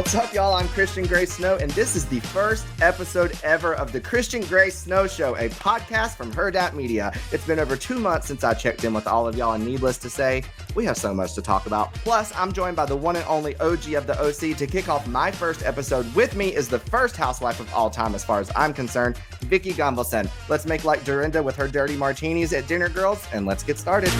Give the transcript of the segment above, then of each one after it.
What's up, y'all? I'm Christian Gray Snow, and this is the first episode ever of the Christian Gray Snow Show, a podcast from Hurrdat Media. It's been over 2 months since I checked in with all of y'all, and needless to say, we have so much to talk about. Plus, I'm joined by the one and only OG of the OC to kick off my first episode. With me is the first housewife of all time, as far as I'm concerned, Vicki Gunvalson. Let's make like Dorinda with her dirty martinis at dinner, girls, and let's get started.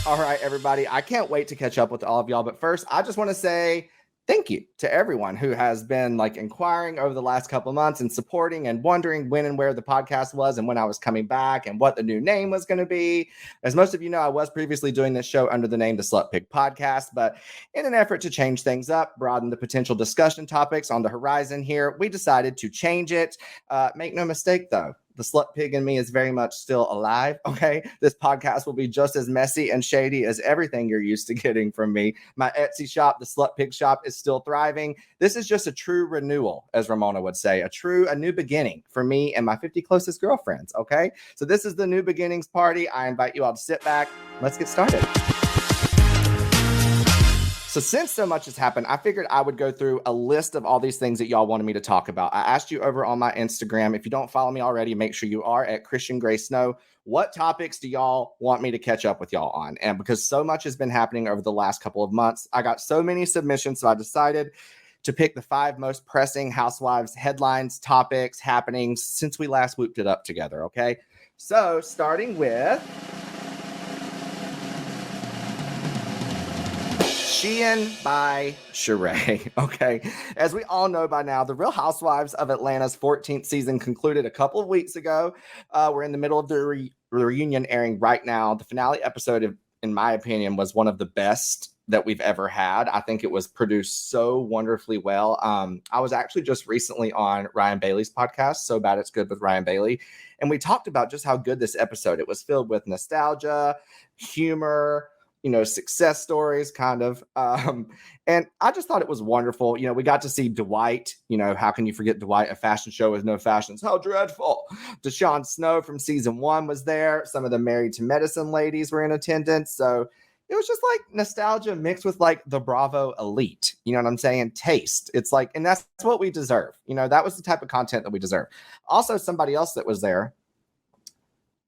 All right, everybody, I can't wait to catch up with all of y'all, but first, I just want to say thank you to everyone who has been inquiring over the last couple of months and supporting and wondering when and where the podcast was and when I was coming back and what the new name was going to be. As most of you know, I was previously doing this show under the name The Slut Pig Podcast, but in an effort to change things up, broaden the potential discussion topics on the horizon here, we decided to change it. Make no mistake, though. The slut pig in me is very much still alive, okay? This podcast will be just as messy and shady as everything you're used to getting from me. My Etsy shop, the Slut Pig Shop, is still thriving. This is just a true renewal, as Ramona would say, a new beginning for me and my 50 closest girlfriends, okay? So this is the new beginnings party. I invite you all to sit back. Let's get started. So since so much has happened, I figured I would go through a list of all these things that y'all wanted me to talk about. I asked you over on my Instagram. If you don't follow me already, make sure you are at Christian Gray Snow. What topics do y'all want me to catch up with y'all on? And because so much has been happening over the last couple of months, I got so many submissions, so I decided to pick the 5 most pressing Housewives headlines, topics, happenings since we last whooped it up together, okay? So starting with Shein by Sheree, okay? As we all know by now, the Real Housewives of Atlanta's 14th season concluded a couple of weeks ago. We're in the middle of the reunion airing right now. The finale episode, in my opinion, was one of the best that we've ever had. I think it was produced so wonderfully well. I was actually just recently on Ryan Bailey's podcast, So Bad It's Good with Ryan Bailey, and we talked about just how good this episode. It was filled with nostalgia, humor, success stories kind of. And I just thought it was wonderful. We got to see Dwight, how can you forget Dwight? A fashion show with no fashions. How dreadful. Deshaun Snow from season 1 was there. Some of the Married to Medicine ladies were in attendance. So it was just nostalgia mixed with the Bravo elite. You know what I'm saying? Taste. It's and that's what we deserve. That was the type of content that we deserve. Also, somebody else that was there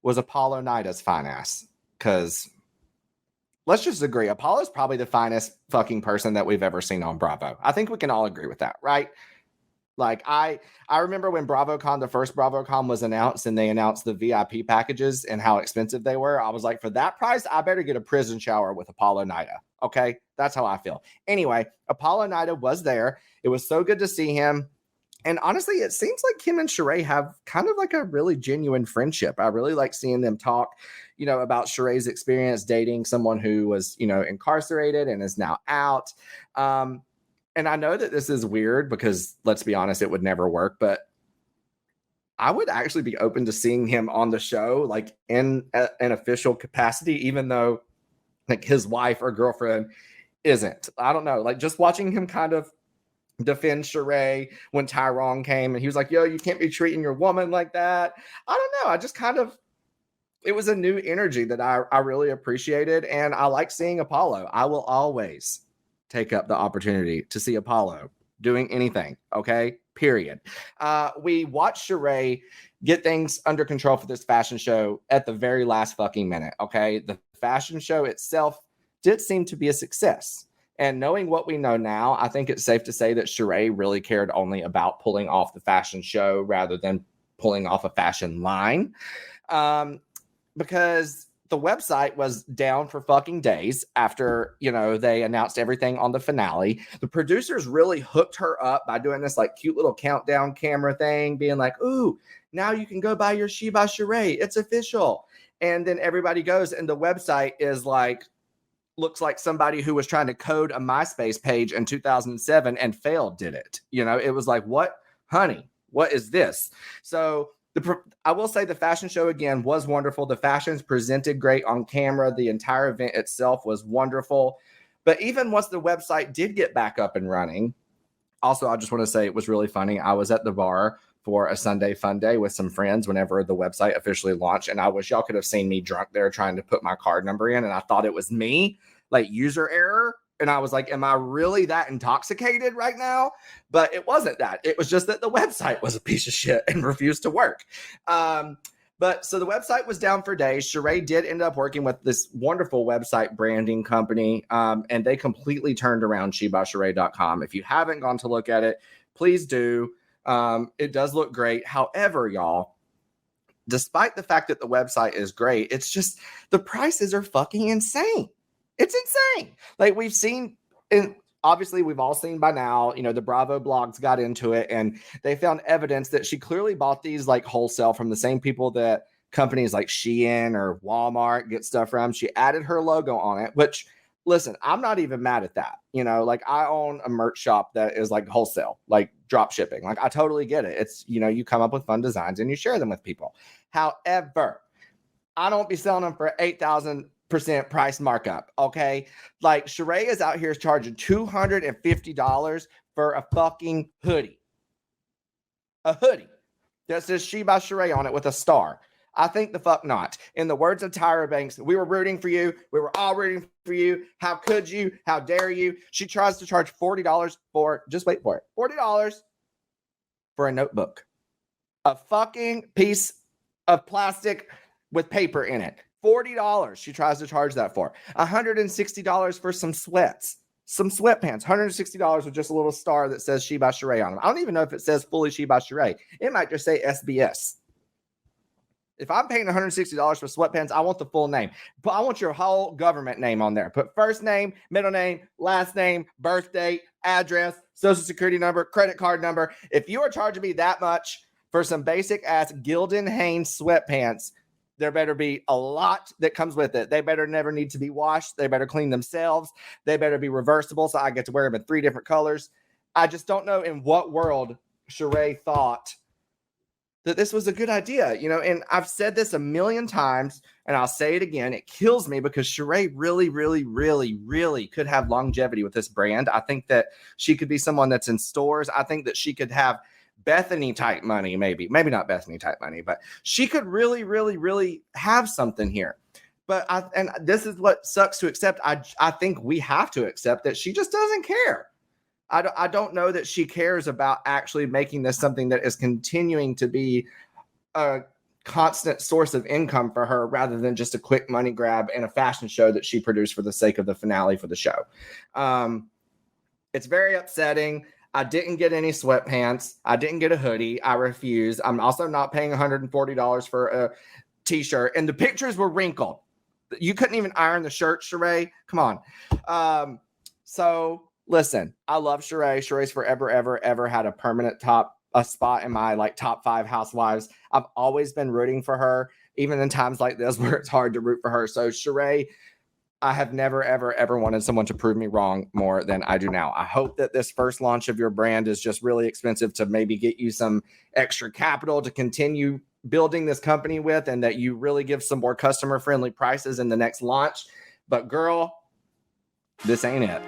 was Apollo Nida's fine ass. Because let's just agree, Apollo's probably the finest fucking person that we've ever seen on Bravo. I think we can all agree with that, right? I remember when BravoCon, the first BravoCon was announced and they announced the VIP packages and how expensive they were. I was like, for that price, I better get a prison shower with Apollo Nida. Okay? That's how I feel. Anyway, Apollo Nida was there. It was so good to see him. And honestly, it seems like him and Sheree have kind of a really genuine friendship. I really like seeing them talk, about Sheree's experience dating someone who was, incarcerated and is now out. And I know that this is weird because, let's be honest, it would never work. But I would actually be open to seeing him on the show, in an official capacity, even though his wife or girlfriend isn't. I don't know. Just watching him kind of defend Sheree when Tyrone came and he was like, yo, you can't be treating your woman like that. I don't know. I just it was a new energy that I really appreciated. And I like seeing Apollo. I will always take up the opportunity to see Apollo doing anything. Okay. Period. We watched Sheree get things under control for this fashion show at the very last fucking minute. Okay. The fashion show itself did seem to be a success. And knowing what we know now, I think it's safe to say that Sheree really cared only about pulling off the fashion show rather than pulling off a fashion line. Because the website was down for fucking days after, they announced everything on the finale. The producers really hooked her up by doing this cute little countdown camera thing, being like, ooh, now you can go buy your She by Sheree. It's official. And then everybody goes and the website is looks like somebody who was trying to code a MySpace page in 2007 and failed did it. It was what? Honey, what is this? So I will say the fashion show, again, was wonderful. The fashions presented great on camera. The entire event itself was wonderful. But even once the website did get back up and running, also, I just want to say it was really funny. I was at the bar for a Sunday fun day with some friends whenever the website officially launched. And I wish y'all could have seen me drunk there trying to put my card number in. And I thought it was me, user error. And I was like, am I really that intoxicated right now? But it wasn't that. It was just that the website was a piece of shit and refused to work. But so the website was down for days. Sheree did end up working with this wonderful website branding company, and they completely turned around SheBySheree.com. If you haven't gone to look at it, please do. It does look great. However, y'all, despite the fact that the website is great, it's just the prices are fucking insane. It's insane. Like we've seen, and obviously we've all seen by now, you know, the Bravo blogs got into it and they found evidence that she clearly bought these like wholesale from the same people that companies like Shein or Walmart get stuff from. She added her logo on it, which, listen, I'm not even mad at that. You know, like I own a merch shop that is like wholesale, like drop shipping. Like I totally get it. It's, you know, you come up with fun designs and you share them with people. However, I don't be selling them for 8,000% price markup. Okay. Like Sheree is out here charging $250 for a fucking hoodie. A hoodie that says She by Sheree on it with a star. I think the fuck not. In the words of Tyra Banks, we were rooting for you. We were all rooting for you. How could you? How dare you? She tries to charge $40 for, just wait for it, $40 for a notebook. A fucking piece of plastic with paper in it. $40 she tries to charge that for. $160 for some sweats. Some sweatpants. $160 with just a little star that says She by Sheree on them. I don't even know if it says fully She by Sheree. It might just say SBS. If I'm paying $160 for sweatpants, I want the full name. But I want your whole government name on there. Put first name, middle name, last name, birth date, address, social security number, credit card number. If you are charging me that much for some basic ass Gildan Haynes sweatpants, there better be a lot that comes with it. They better never need to be washed. They better clean themselves. They better be reversible so I get to wear them in 3 different colors. I just don't know in what world Sheree thought that this was a good idea, you know, and I've said this a million times and I'll say it again. It kills me because Sheree really, really, really, really could have longevity with this brand. I think that she could be someone that's in stores. I think that she could have Bethany type money, maybe not Bethany type money, but she could really, really, really have something here. But and this is what sucks to accept. I think we have to accept that she just doesn't care. I don't know that she cares about actually making this something that is continuing to be a constant source of income for her rather than just a quick money grab and a fashion show that she produced for the sake of the finale for the show. It's very upsetting. I didn't get any sweatpants. I didn't get a hoodie. I refuse. I'm also not paying $140 for a t-shirt. And the pictures were wrinkled. You couldn't even iron the shirt, Sheree. Come on. So listen, I love Sheree. Sheree's forever, ever had a permanent a spot in my like top 5 housewives. I've always been rooting for her, even in times like this where it's hard to root for her. So Sheree, I have never, ever wanted someone to prove me wrong more than I do now. I hope that this first launch of your brand is just really expensive to maybe get you some extra capital to continue building this company with, and that you really give some more customer friendly prices in the next launch. But girl, this ain't it.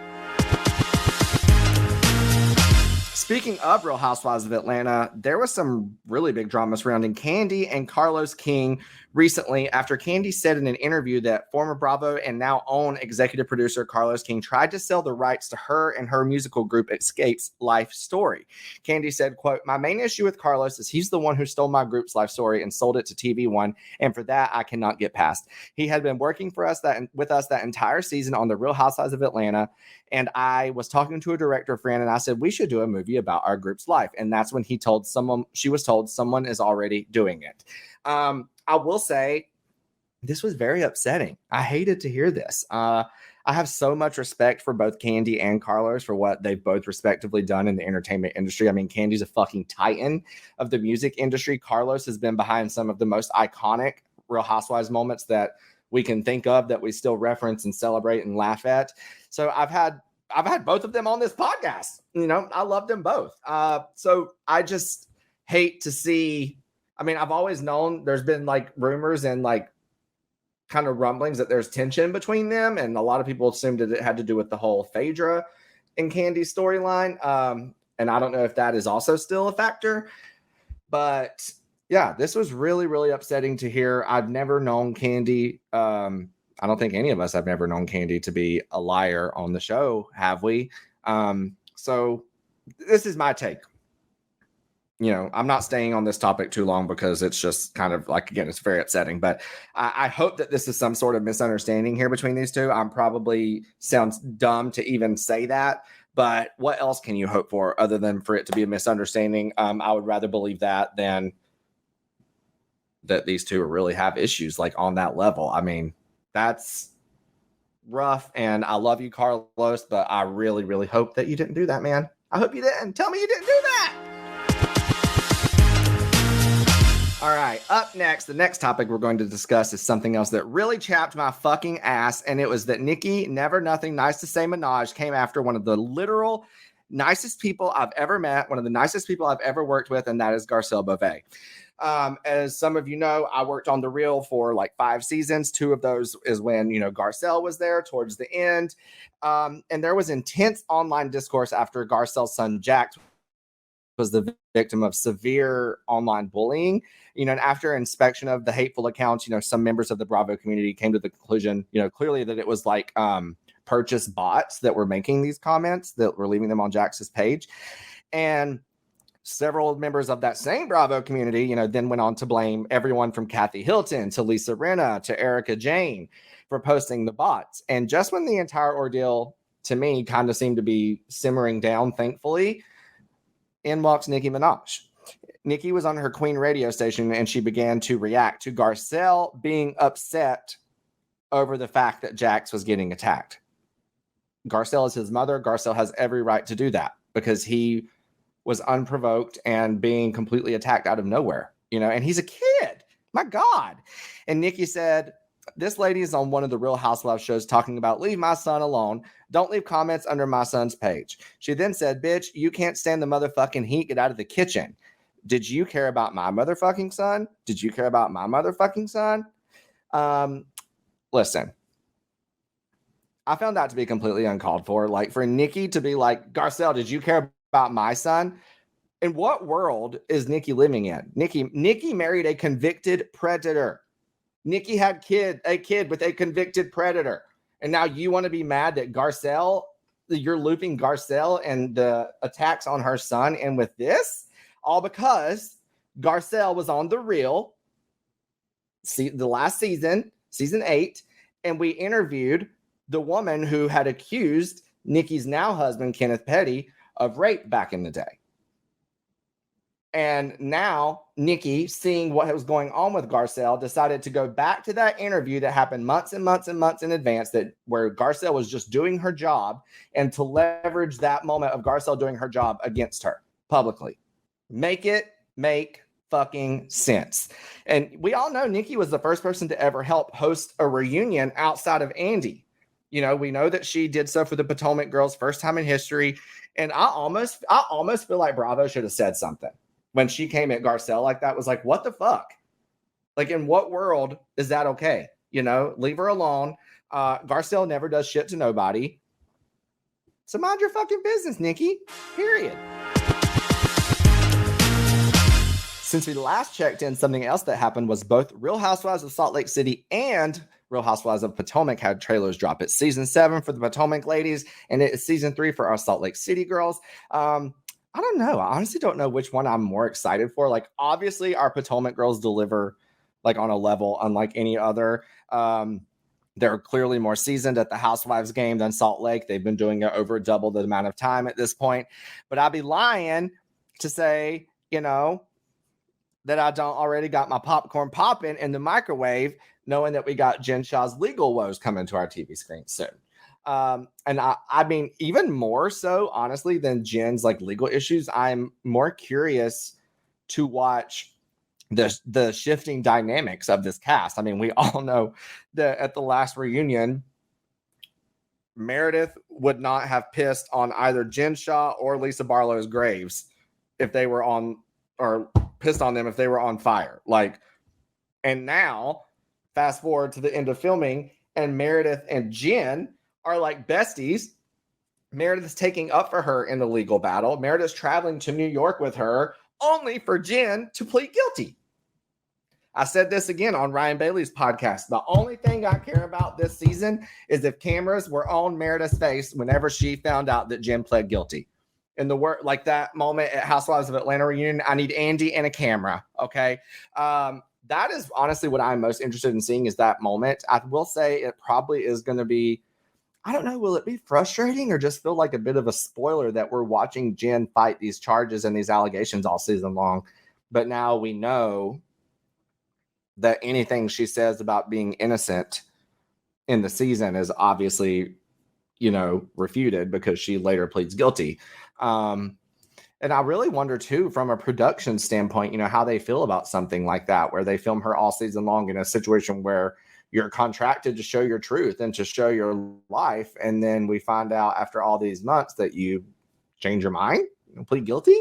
Speaking of Real Housewives of Atlanta, there was some really big drama surrounding Kandi and Carlos King recently after Kandi said in an interview that former Bravo and now own executive producer Carlos King tried to sell the rights to her and her musical group Escape's life story. Kandi said, quote, "My main issue with Carlos is he's the one who stole my group's life story and sold it to TV One, and for that I cannot get past. He had been working with us that entire season on The Real Housewives of Atlanta, and I was talking to a director friend and I said, we should do a movie about our group's life. And that's when she was told someone is already doing it." I will say this was very upsetting. I hated to hear this. I have so much respect for both Kandi and Carlos for what they've both respectively done in the entertainment industry. I mean, Kandi's a fucking titan of the music industry. Carlos has been behind some of the most iconic Real Housewives moments that we can think of, that we still reference and celebrate and laugh at. So I've had both of them on this podcast. You know, I love them both. So I just hate to see. I mean, I've always known there's been like rumors and like kind of rumblings that there's tension between them. And a lot of people assumed that it had to do with the whole Phaedra and Kandi's storyline. And I don't know if that is also still a factor. But yeah, this was really, really upsetting to hear. I've never known Kandi. I don't think any of us have ever known Candy to be a liar on the show, have we? So this is my take. I'm not staying on this topic too long because it's just kind of like, again, it's very upsetting, but I hope that this is some sort of misunderstanding here between these two. I'm probably sounds dumb to even say that, but what else can you hope for other than for it to be a misunderstanding? I would rather believe that than that these two really have issues like on that level. I mean, that's rough, and I love you, Carlos, but I really, really hope that you didn't do that, man. I hope you didn't. Tell me you didn't do that. All right, up next, the next topic we're going to discuss is something else that really chapped my fucking ass, and it was that Nicki Never Nothing Nice to Say Minaj came after one of the literal nicest people I've ever met, one of the nicest people I've ever worked with, and that is Garcelle Beauvais. As some of you know, I worked on The Real for like 5 seasons. 2 of those is when, Garcelle was there towards the end. And there was intense online discourse after Garcelle's son, Jax, was the victim of severe online bullying. And after inspection of the hateful accounts, some members of the Bravo community came to the conclusion, clearly that it was like purchase bots that were making these comments, that were leaving them on Jax's page. And several members of that same Bravo community, then went on to blame everyone from Kathy Hilton to Lisa Rinna to Erica Jane for posting the bots. And just when the entire ordeal, to me, kind of seemed to be simmering down, thankfully, in walks Nicki Minaj. Nicki was on her Queen radio station, and she began to react to Garcelle being upset over the fact that Jax was getting attacked. Garcelle is his mother. Garcelle has every right to do that because he was unprovoked and being completely attacked out of nowhere, and he's a kid. My God. And Nicki said, this lady is on one of the Real Housewives shows talking about leave my son alone. Don't leave comments under my son's page. She then said, bitch, you can't stand the motherfucking heat. Get out of the kitchen. Did you care about my motherfucking son? Did you care about my motherfucking son? Listen, I found that to be completely uncalled for. Like for Nicki to be like, Garcelle, did you care about my son? In what world is Nicki living in? Nicki married a convicted predator. Nicki had a kid with a convicted predator. And now you want to be mad that Garcelle, you're looping Garcelle and the attacks on her son in with this? All because Garcelle was on The Real, the last season, season 8, and we interviewed the woman who had accused Nicki's now husband, Kenneth Petty, of rape back in the day. And now Nicki, seeing what was going on with Garcelle, decided to go back to that interview that happened months and months and months in advance, where Garcelle was just doing her job, and to leverage that moment of Garcelle doing her job against her publicly. Make fucking sense. And we all know Nicki was the first person to ever help host a reunion outside of Andy. We know that she did so for the Potomac girls, first time in history. And I almost feel like Bravo should have said something when she came at Garcelle like that. Was like, what the fuck? Like, in what world is that okay? Leave her alone. Garcelle never does shit to nobody. So mind your fucking business, Nicki. Period. Since we last checked in, something else that happened was both Real Housewives of Salt Lake City and Real Housewives of Potomac had trailers drop. It's season 7 for the Potomac ladies, and it's season 3 for our Salt Lake City girls. I don't know. I honestly don't know which one I'm more excited for. Like, obviously, our Potomac girls deliver like on a level unlike any other. They're clearly more seasoned at the Housewives game than Salt Lake. They've been doing it over double the amount of time at this point. But I'd be lying to say, that I don't already got my popcorn popping in the microwave, knowing that we got Jen Shah's legal woes coming to our TV screen soon. And I mean, even more so, honestly, than Jen's like legal issues, I'm more curious to watch the shifting dynamics of this cast. I mean, we all know that at the last reunion, Meredith would not have pissed on either Jen Shah or Lisa Barlow's graves if they were on, or pissed on them if they were on fire. Like, and now fast forward to the end of filming, and Meredith and Jen are like besties. Meredith's taking up for her in the legal battle. Meredith's traveling to New York with her, only for Jen to plead guilty. I said this again on Ryan Bailey's podcast. The only thing I care about this season is if cameras were on Meredith's face whenever she found out that Jen pled guilty. In the work, like that moment at Housewives of Atlanta reunion, I need Andy and a camera. Okay. That is honestly what I'm most interested in seeing is that moment. I will say it probably is going to be, I don't know, will it be frustrating or just feel like a bit of a spoiler that we're watching Jen fight these charges and these allegations all season long? But now we know that anything she says about being innocent in the season is obviously, refuted because she later pleads guilty. And I really wonder too, from a production standpoint, how they feel about something like that, where they film her all season long in a situation where you're contracted to show your truth and to show your life. And then we find out after all these months that you change your mind and plead guilty.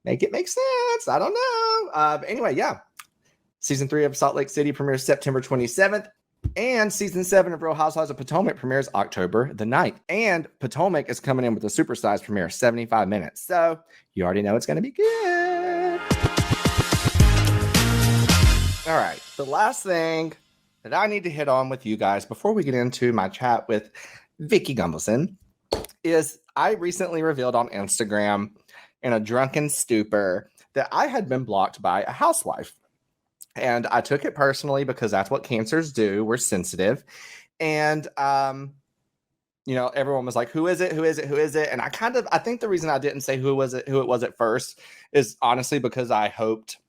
Make it make sense. I don't know. But anyway, yeah. Season 3 of Salt Lake City premieres September 27th. And season 7 of Real Housewives of Potomac premieres October the 9th. And Potomac is coming in with a supersized premiere, 75 minutes. So you already know it's going to be good. All right. The last thing that I need to hit on with you guys before we get into my chat with Vicki Gunvalson is I recently revealed on Instagram in a drunken stupor that I had been blocked by a housewife. And I took it personally because that's what cancers do. We're sensitive. And, everyone was like, who is it? Who is it? Who is it? And I think the reason I didn't say who it was at first is honestly because I hoped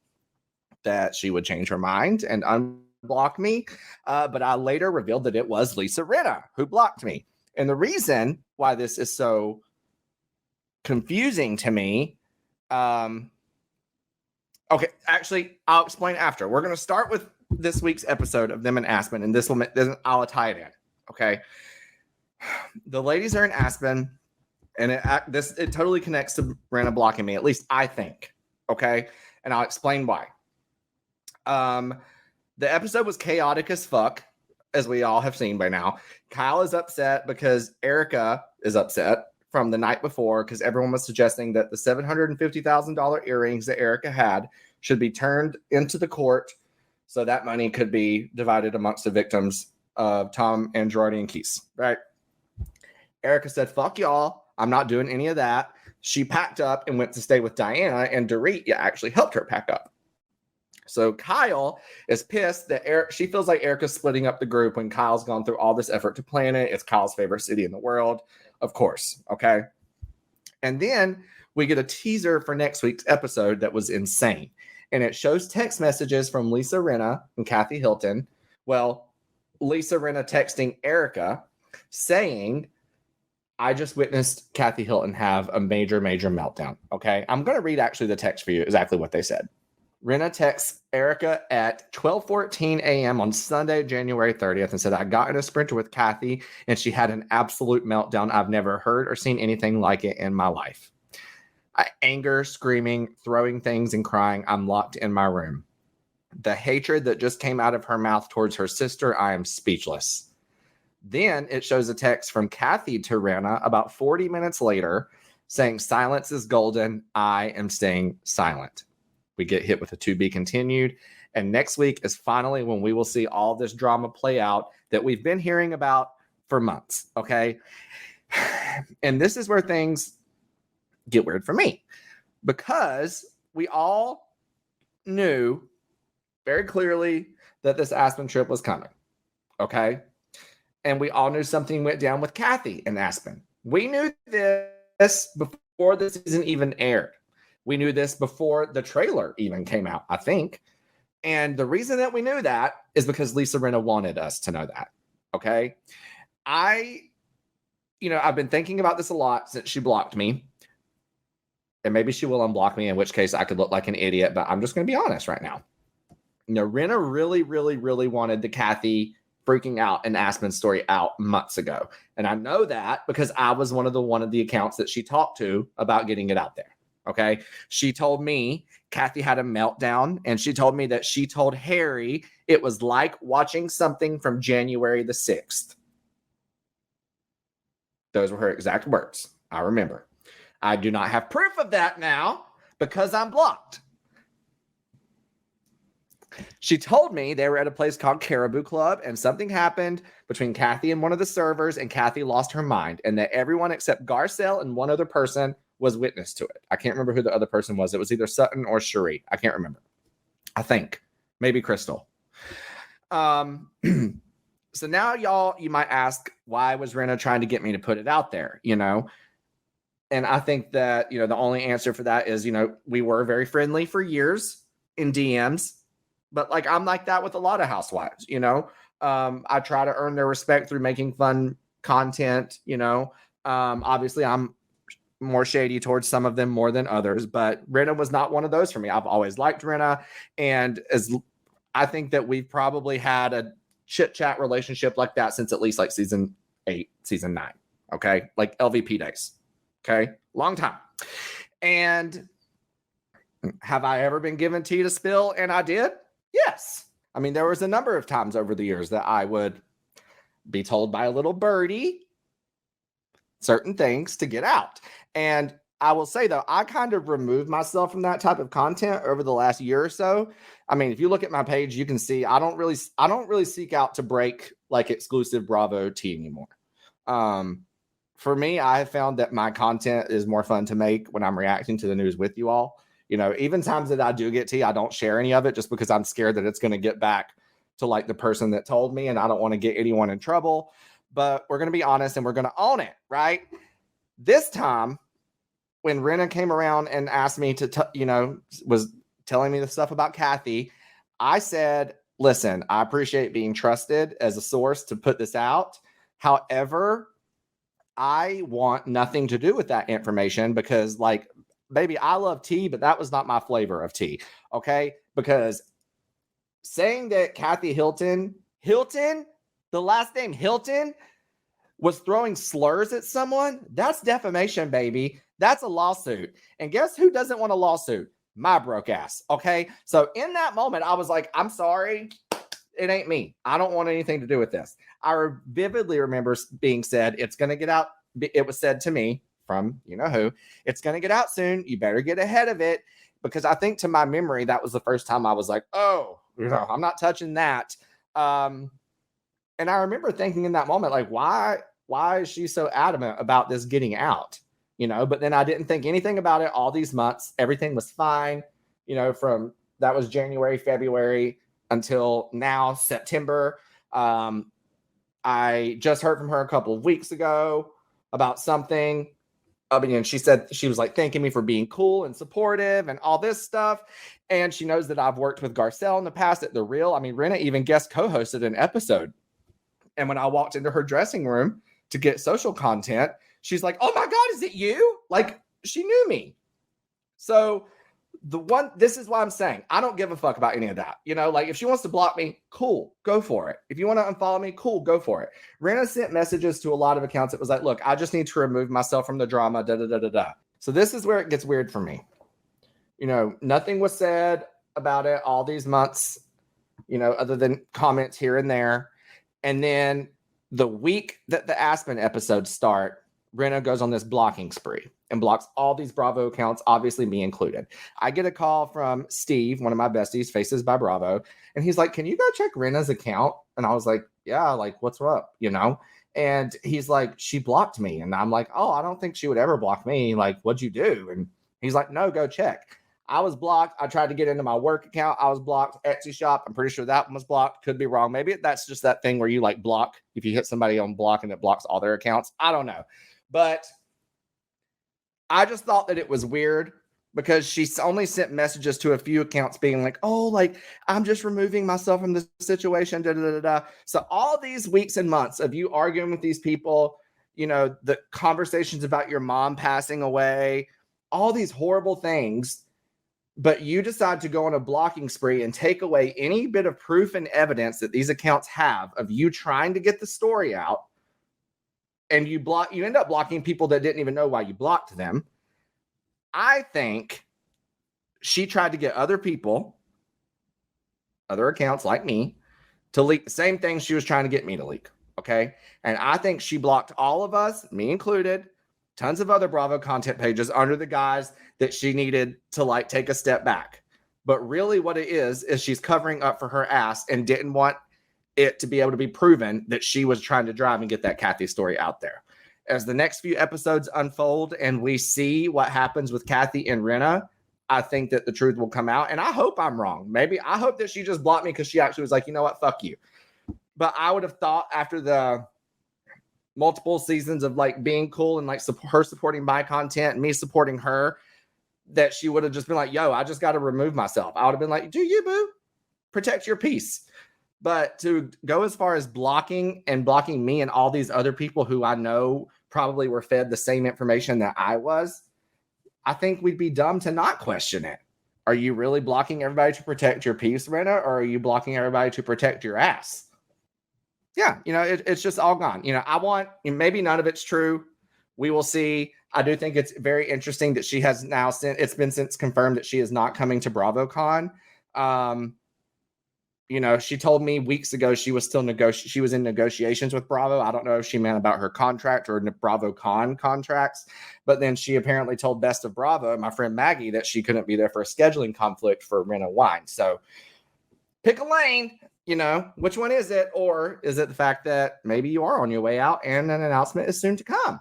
that she would change her mind and unblock me. But I later revealed that it was Lisa Rinna who blocked me. And the reason why this is so confusing to me, okay, actually, I'll explain after. We're going to start with this week's episode of them in Aspen, and I'll tie it in, okay? The ladies are in Aspen, and it totally connects to Rena blocking me, at least I think, okay? And I'll explain why. The episode was chaotic as fuck, as we all have seen by now. Kyle is upset because Erica is upset from the night before because everyone was suggesting that the $750,000 earrings that Erica had should be turned into the court so that money could be divided amongst the victims of Tom and Girardi and Keese, right? Erica said, fuck y'all. I'm not doing any of that. She packed up and went to stay with Diana, and Dorit actually helped her pack up. So Kyle is pissed that she feels like Erica's splitting up the group when Kyle's gone through all this effort to plan it. It's Kyle's favorite city in the world. Of course, okay? And then we get a teaser for next week's episode that was insane. And it shows text messages from Lisa Rinna and Kathy Hilton. Well, Lisa Rinna texting Erica saying, I just witnessed Kathy Hilton have a major, major meltdown, okay? I'm going to read actually the text for you, exactly what they said. Rena texts Erica at 12:14 a.m. on Sunday, January 30th, and said, I got in a sprinter with Kathy, and she had an absolute meltdown. I've never heard or seen anything like it in my life. Anger, screaming, throwing things, and crying. I'm locked in my room. The hatred that just came out of her mouth towards her sister, I am speechless. Then it shows a text from Kathy to Rena about 40 minutes later saying, silence is golden. I am staying silent. We get hit with a to be continued. And next week is finally when we will see all this drama play out that we've been hearing about for months. Okay. And this is where things get weird for me because we all knew very clearly that this Aspen trip was coming. Okay. And we all knew something went down with Kathy in Aspen. We knew this before the season even aired. We knew this before the trailer even came out, I think. And the reason that we knew that is because Lisa Rinna wanted us to know that. Okay. I've been thinking about this a lot since she blocked me. And maybe she will unblock me, in which case I could look like an idiot, but I'm just going to be honest right now. Rinna really, really, really wanted the Kathy freaking out and Aspen story out months ago. And I know that because I was one of the accounts that she talked to about getting it out there. Okay. She told me Kathy had a meltdown, and she told me that she told Harry it was like watching something from January the 6th. Those were her exact words. I remember. I do not have proof of that now because I'm blocked. She told me they were at a place called Caribou Club and something happened between Kathy and one of the servers, and Kathy lost her mind, and that everyone except Garcelle and one other person was witness to it. I can't remember who the other person was. It was either Sutton or Cherie. I can't remember. I think maybe Crystal. So now you might ask, why was Rena trying to get me to put it out there, And I think that, the only answer for that is, we were very friendly for years in DMs, but like, I'm like that with a lot of housewives, I try to earn their respect through making fun content, obviously I'm more shady towards some of them more than others, but Rena was not one of those for me. I've always liked Rena. And I think that we've probably had a chit chat relationship like that since at least like season 8, season 9. Okay. Like LVP days. Okay. Long time. And have I ever been given tea to spill? And I did. Yes. I mean, there was a number of times over the years that I would be told by a little birdie certain things to get out. And I will say, though, I kind of removed myself from that type of content over the last year or so. I mean, if you look at my page, you can see I don't really seek out to break like exclusive Bravo tea anymore. For me, I have found that my content is more fun to make when I'm reacting to the news with you all. Even times that I do get tea, I don't share any of it just because I'm scared that it's going to get back to like the person that told me, and I don't want to get anyone in trouble. But we're going to be honest and we're going to own it, right? This time, when Rena came around and asked me to, was telling me the stuff about Kathy, I said, listen, I appreciate being trusted as a source to put this out. However, I want nothing to do with that information because, like, baby, I love tea, but that was not my flavor of tea. Okay. Because saying that Kathy Hilton, the last name Hilton, was throwing slurs at someone, that's defamation, baby. That's a lawsuit. And guess who doesn't want a lawsuit? My broke ass. Okay. So in that moment, I was like, I'm sorry. It ain't me. I don't want anything to do with this. I vividly remember being said, it's going to get out. It was said to me from, who, it's going to get out soon. You better get ahead of it. Because I think to my memory, that was the first time I was like, oh, I'm not touching that. And I remember thinking in that moment, like, why is she so adamant about this getting out? But then I didn't think anything about it all these months. Everything was fine, from that was January, February until now, September. I just heard from her a couple of weeks ago about something. And she said, she was like thanking me for being cool and supportive and all this stuff. And she knows that I've worked with Garcelle in the past at The Real. I mean, Rena even guest co-hosted an episode. And when I walked into her dressing room to get social content, she's like, oh my God, is it you? Like, she knew me. So this is why I'm saying I don't give a fuck about any of that. Like if she wants to block me, cool, go for it. If you want to unfollow me, cool, go for it. Rena sent messages to a lot of accounts. It was like, look, I just need to remove myself from the drama, da. So this is where it gets weird for me. Nothing was said about it all these months, other than comments here and there. And then the week that the Aspen episodes start, Rena goes on this blocking spree and blocks all these Bravo accounts, obviously me included. I get a call from Steve, one of my besties, Faces by Bravo, and he's like, can you go check Rena's account? And I was like, yeah, like, what's up, And he's like, she blocked me. And I'm like, oh, I don't think she would ever block me. Like, what'd you do? And he's like, no, go check. I was blocked. I tried to get into my work account. I was blocked. Etsy shop. I'm pretty sure that one was blocked. Could be wrong. Maybe that's just that thing where you like block. If you hit somebody on block and it blocks all their accounts. I don't know. But I just thought that it was weird because she only sent messages to a few accounts being like, oh, like, I'm just removing myself from this situation. So all these weeks and months of you arguing with these people, the conversations about your mom passing away, all these horrible things. But you decide to go on a blocking spree and take away any bit of proof and evidence that these accounts have of you trying to get the story out. And you end up blocking people that didn't even know why you blocked them. I think she tried to get other people, other accounts like me, to leak the same thing she was trying to get me to leak. Okay. And I think she blocked all of us, me included, tons of other Bravo content pages under the guise that she needed to like take a step back. But really what it is she's covering up for her ass and didn't want it to be able to be proven that she was trying to drive and get that Kathy story out there. As the next few episodes unfold and we see what happens with Kathy and Rena, I think that the truth will come out. And I hope I'm wrong. Maybe I hope that she just blocked me because she actually was like, you know what, fuck you. But I would have thought after the multiple seasons of like being cool and like her supporting my content and me supporting her, that she would have just been like, yo, I just got to remove myself. I would have been like, do you, boo? Protect your peace. But to go as far as blocking me and all these other people who I know probably were fed the same information that I was, I think we'd be dumb to not question it. Are you really blocking everybody to protect your peace, Rena, or are you blocking everybody to protect your ass? Yeah, it's just all gone. Maybe none of it's true. We will see. I do think it's very interesting that she has now it's been since confirmed that she is not coming to BravoCon. She told me weeks ago she was still she was in negotiations with Bravo. I don't know if she meant about her contract or BravoCon contracts, but then she apparently told Best of Bravo, my friend Maggie, that she couldn't be there for a scheduling conflict for Rena Wine. So pick a lane. Which one is it? Or is it the fact that maybe you are on your way out and an announcement is soon to come?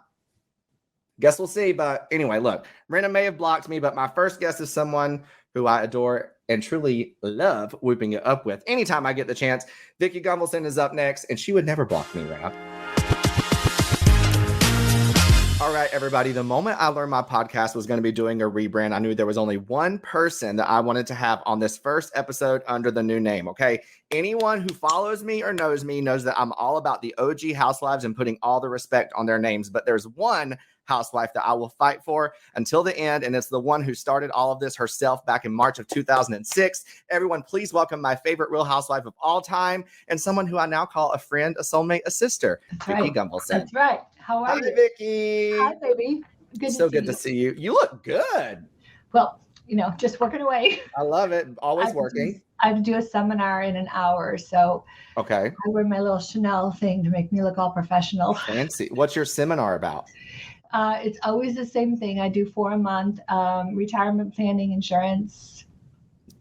Guess we'll see. But anyway, look, Rena may have blocked me, but my first guess is someone who I adore and truly love whooping it up with anytime I get the chance. Vicki Gunvalson is up next, and she would never block me, Rena. All right, everybody. The moment I learned my podcast was going to be doing a rebrand, I knew there was only one person that I wanted to have on this first episode under the new name, okay? Anyone who follows me or knows me knows that I'm all about the OG housewives and putting all the respect on their names. But there's one housewife that I will fight for until the end, and it's the one who started all of this herself back in March of 2006. Everyone, please welcome my favorite Real Housewife of all time and someone who I now call a friend, a soulmate, a sister, Vicki Gunvalson. That's right. How are you? Hi, Vicki. Hi, baby. Good to see you. You look good. Well, just working away. I love it. Always working. I have to do a seminar in an hour, so okay. I wear my little Chanel thing to make me look all professional. Fancy. What's your seminar about? It's always the same thing. I do 4 a month, retirement planning, insurance.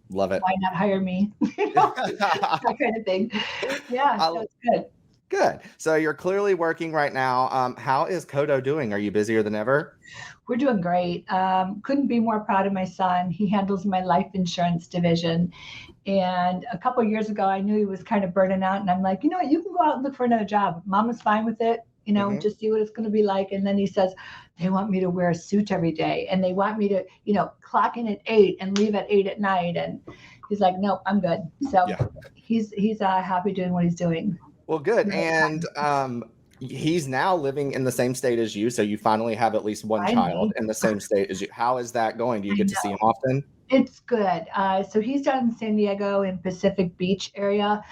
Love it. Why not hire me? That kind of thing. Yeah, so it's good. Good. So you're clearly working right now. How is Kodo doing? Are you busier than ever? We're doing great. Couldn't be more proud of my son. He handles my life insurance division. And a couple of years ago, I knew he was kind of burning out. And I'm like, you know what? You can go out and look for another job. Mama's fine with it. Just see what it's going to be like. And then he says, they want me to wear a suit every day. And they want me to, clock in at 8 and leave at 8 at night. And he's like, nope, I'm good. So he's happy doing what he's doing. Well, good. And he's now living in the same state as you. So you finally have at least one child in the same state as you. How is that going? Do you get to see him often? It's good. So he's down in San Diego in Pacific Beach area.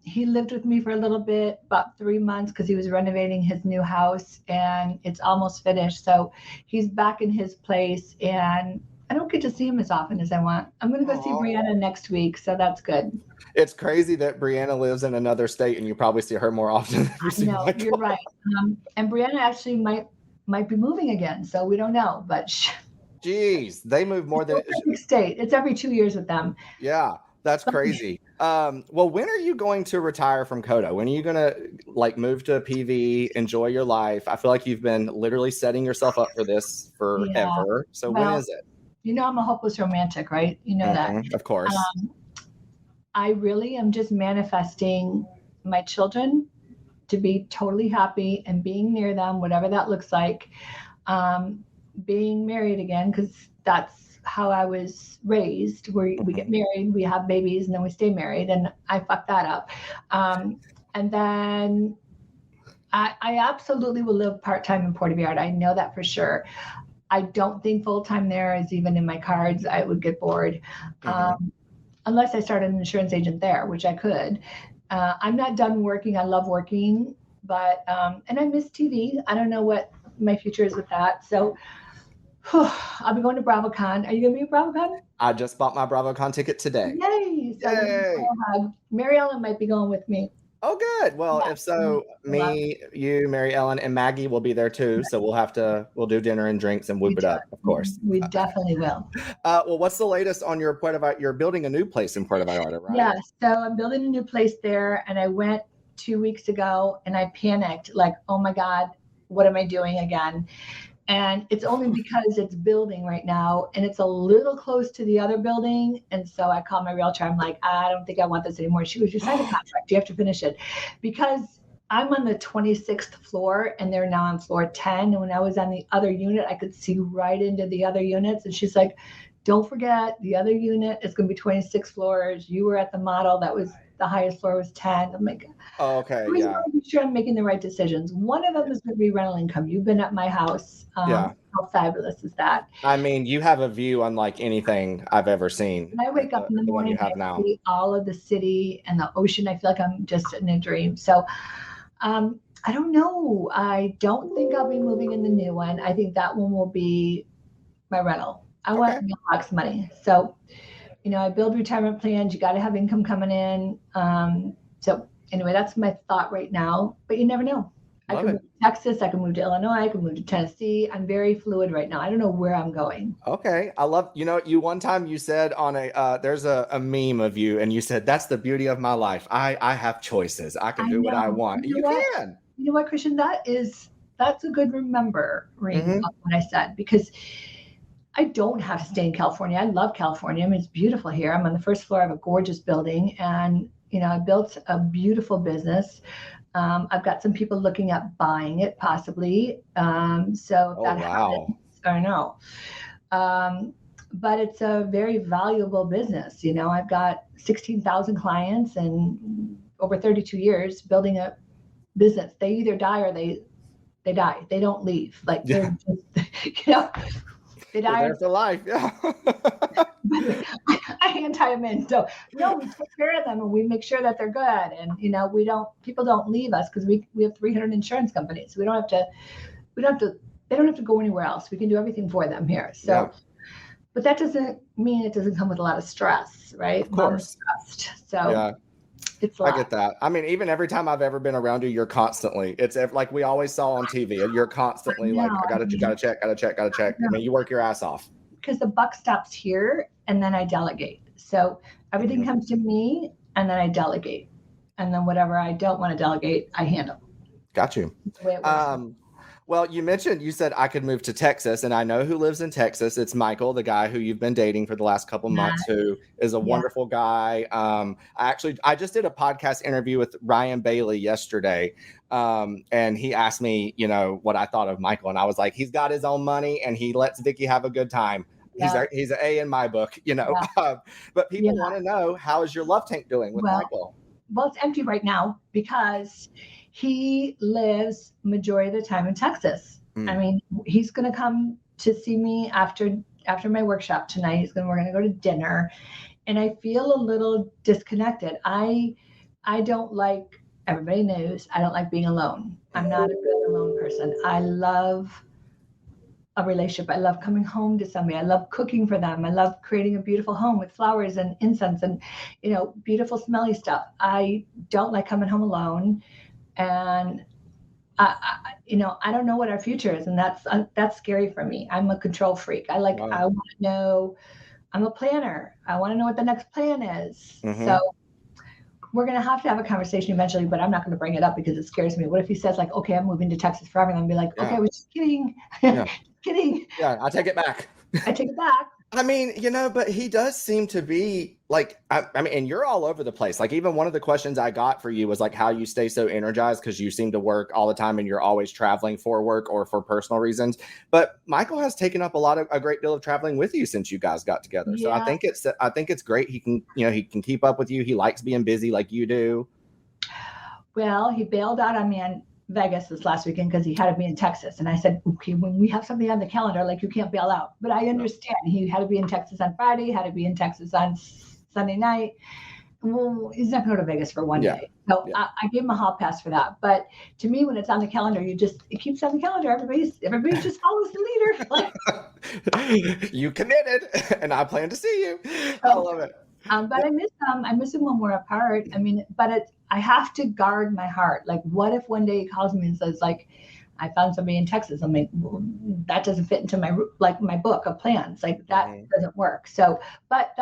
He lived with me for a little bit, about 3 months, because he was renovating his new house and it's almost finished. So he's back in his place and I don't get to see him as often as I want. I'm going to go see Brianna next week. So that's good. It's crazy that Brianna lives in another state and you probably see her more often than you see Michael. You're right. And Brianna actually might be moving again. So we don't know, but Jeez, they move more than state. It's every 2 years with them. Yeah, that's crazy. Well, when are you going to retire from Kodo? When are you going to move to PV, enjoy your life? I feel like you've been literally setting yourself up for this forever. Yeah. So when is it? I'm a hopeless romantic, right? You know that. Of course. I really am just manifesting my children to be totally happy and being near them, whatever that looks like. Being married again, because that's how I was raised, where we get married, we have babies, and then we stay married, and I fucked that up. And then I absolutely will live part-time in Puerto Vallarta. I know that for sure. I don't think full-time there is even in my cards. I would get bored. Unless I started an insurance agent there, which I could. I'm not done working. I love working, but, and I miss TV. I don't know what my future is with that. So I'll be going to BravoCon. Are you going to be at BravoCon? I just bought my BravoCon ticket today. Yay! So Mary Ellen might be going with me. Oh, good. Well, Yeah. if so, me, you, Mary Ellen, and Maggie will be there too. So we'll do dinner and drinks and whoop We it up, of do. course. We definitely will. Well, what's the latest on your Puerto Vallarta? You're building a new place in Puerto Vallarta, right? Yeah, so I'm building a new place there, and I went 2 weeks ago, and I panicked, like, oh my God, what am I doing again? And it's only because it's building right now, and it's a little close to the other building. And so I called my realtor. I'm like, I don't think I want this anymore. She goes, you signed a contract. You have to finish it. Because I'm on the 26th floor, and they're now on floor 10. And when I was on the other unit, I could see right into the other units. And she's like, don't forget, the other unit is going to be 26 floors. You were at the model that was the highest floor was 10. I'm like, Oh, okay, I always yeah, want to be sure I'm making the right decisions. One of them is going to be rental income. You've been at my house. yeah. How fabulous is that? I mean, you have a view unlike anything I've ever seen. When I wake up in the The one morning, you have I now. see all of the city and the ocean. I feel like I'm just in a dream. So I don't know. I don't think I'll be moving in the new one. I think that one will be my rental. I want Okay. mailbox money. So, I build retirement plans. You got to have income coming in. So anyway, that's my thought right now. But you never know. I Love can it. move to Texas. I can move to Illinois. I can move to Tennessee. I'm very fluid right now. I don't know where I'm going. Okay. I love, you one time you said on there's a meme of you and you said, that's the beauty of my life. I have choices. I can I do what I know. want. You know You what? can. You know what, Christian? That's a good remembering Mm-hmm. of what I said, because I don't have to stay in California. I love California. I mean, it's beautiful here. I'm on the first floor of a gorgeous building, and I built a beautiful business. I've got some people looking at buying it, possibly. So if Oh, that happens, wow. I don't know. But it's a very valuable business. I've got 16,000 clients and over 32 years building a business. They either die or they die. They don't leave. Like Yeah. they're just, they They're die. there for life. Yeah. I hand tie them in. So no, we take care of them and we make sure that they're good. And people don't leave us because we have 300 insurance companies. We don't have to, they don't have to go anywhere else. We can do everything for them here. So, Yeah. but that doesn't mean it doesn't come with a lot of stress, right? Of Mom is course. stressed. So Yeah. it's a I lot. get that. I mean, even every time I've ever been around you, you're constantly, like we always saw on TV. You're constantly like, I gotta check. I mean, you work your ass off. Because the buck stops here and then I delegate. So everything comes to me and then I delegate. And then whatever I don't want to delegate, I handle. Got you. That's the way it works. Well, you said I could move to Texas, and I know who lives in Texas. It's Michael, the guy who you've been dating for the last couple months, who is a wonderful guy. I just did a podcast interview with Ryan Bailey yesterday, and he asked me, what I thought of Michael, and I was like, he's got his own money, and he lets Vicki have a good time. Yeah. He's an A in my book, but people want to know, how is your love tank doing with Michael? Well, it's empty right now because he lives majority of the time in Texas. I mean, he's going to come to see me after my workshop tonight. We're going to go to dinner, and I feel a little disconnected. I don't like, everybody knows, I don't like being alone. I'm not a good alone person. I love a relationship. I love coming home to somebody. I love cooking for them. I love creating a beautiful home with flowers and incense and, beautiful smelly stuff. I don't like coming home alone. And I don't know what our future is, and that's scary for me. I'm a control freak. I want to know. I'm a planner. I want to know what the next plan is. So we're going to have a conversation eventually, but I'm not going to bring it up because it scares me. What if he says like, okay, I'm moving to Texas forever, and I'll be like, okay, I was just kidding. Kidding. Yeah, I take it back. I take it back. I mean, but he does seem to be like, I mean, and you're all over the place. Like, even one of the questions I got for you was like how you stay so energized, because you seem to work all the time and you're always traveling for work or for personal reasons. But Michael has taken up a great deal of traveling with you since you guys got together. So I think it's great. He can keep up with you. He likes being busy like you do. Well, he bailed out on me in Vegas this last weekend because he had to be in Texas. And I said, okay, when we have something on the calendar, like, you can't bail out. But I understand. He had to be in Texas on Friday, had to be in Texas on Sunday night. Well, he's not going to go to Vegas for one day. So I gave him a hall pass for that. But to me, when it's on the calendar, it keeps on the calendar. Everybody just follows the leader. You committed, and I plan to see you. I love it. But I miss him when we're apart. I mean, but I have to guard my heart. Like, what if one day he calls me and says, like, I found somebody in Texas. I'm like, well, that doesn't fit into my book of plans. Like that doesn't work. So, but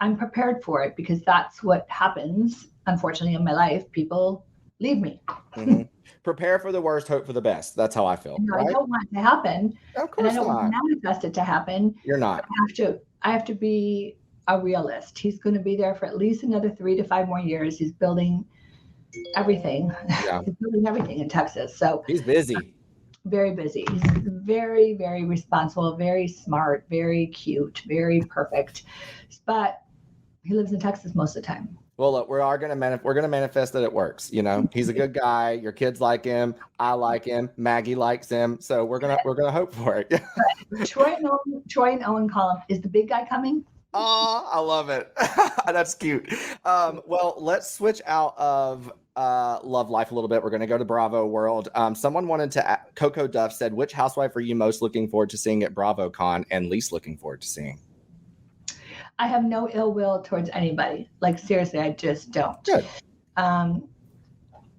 I'm prepared for it because that's what happens. Unfortunately, in my life, people leave me. Prepare for the worst, hope for the best. That's how I feel. Right? I don't want it to happen. Of course and I don't not. want to manifest it to happen. You're not. I have to be a realist. He's going to be there for at least another 3 to 5 more years. He's building everything. Yeah. He's building everything in Texas. So he's busy. Very busy. He's very, very responsible, very smart, very cute, very perfect. But he lives in Texas most of the time. Well, look, we're gonna manifest that it works. You know, he's a good guy. Your kids like him. I like him. Maggie likes him. So we're gonna hope for it. Troy and Owen call him. Is the big guy coming? Oh, I love it. That's cute. Well, let's switch out of Love Life a little bit. We're going to go to Bravo World. Someone wanted to, Coco Duff said, which housewife are you most looking forward to seeing at BravoCon and least looking forward to seeing? I have no ill will towards anybody. Like, seriously, I just don't. Good. I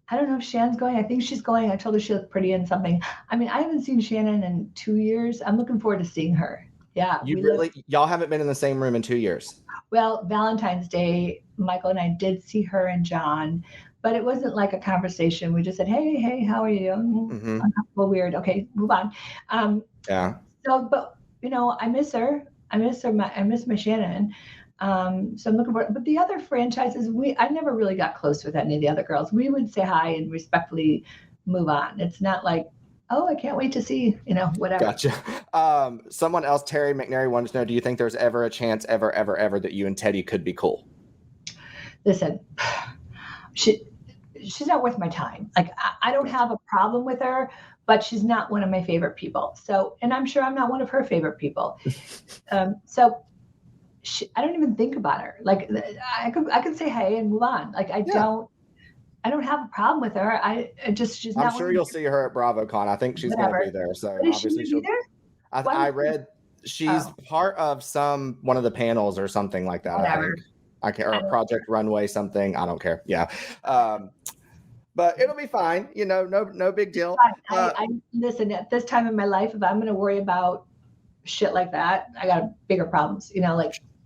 don't know if Shannon's going. I think she's going. I told her she looked pretty in something. I mean, I haven't seen Shannon in 2 years. I'm looking forward to seeing her. Yeah. Y'all haven't been in the same room in 2 years. Well, Valentine's Day, Michael and I did see her and John, but it wasn't like a conversation. We just said, hey, how are you? Well, weird. Okay, move on. Yeah. So, but I miss her. I miss my Shannon. So I'm looking for, but the other franchises, I never really got close with any of the other girls. We would say hi and respectfully move on. It's not like, oh, I can't wait to see, whatever. Gotcha. Someone else, Terry McNary, wanted to know, do you think there's ever a chance, ever, that you and Teddy could be cool? Listen, she's not worth my time. Like, I don't have a problem with her, but she's not one of my favorite people. So, and I'm sure I'm not one of her favorite people. So I don't even think about her. Like, I could say hey and move on. Like, I don't have a problem with her. She's not. I'm sure you'll see her at BravoCon. I think she's going to be there. So obviously she'll be there. I read she's part of one of the panels or something like that. Whatever. I think. Or Project Runway something. I don't care. Yeah. But it'll be fine. No big deal. I listen, at this time in my life, if I'm going to worry about shit like that, I got bigger problems.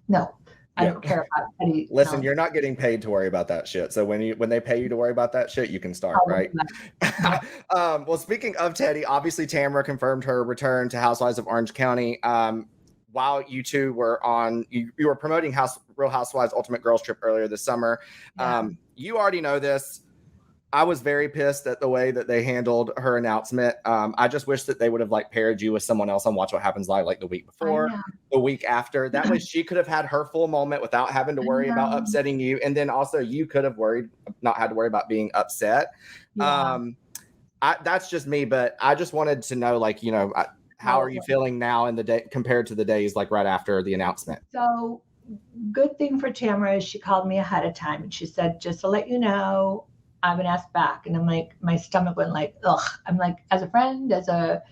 No. I don't care about Teddy. Listen, you're not getting paid to worry about that shit. So when they pay you to worry about that shit, you can start, right? Well, speaking of Teddy, obviously Tamara confirmed her return to Housewives of Orange County. While you two were you were promoting Real Housewives Ultimate Girls Trip earlier this summer. Yeah. You already know this. I was very pissed at the way that they handled her announcement. I just wish that they would have paired you with someone else on Watch What Happens Live the week before, the week after. That way she could have had her full moment without having to worry about upsetting you. And then also you could have not had to worry about being upset. Yeah. That's just me, but I just wanted to know, how are you feeling now in the day compared to the days right after the announcement? So good thing for Tamara is she called me ahead of time and she said, just to let you know, I've been asked back. And I'm like, my stomach went ugh. I'm like, as a friend, as a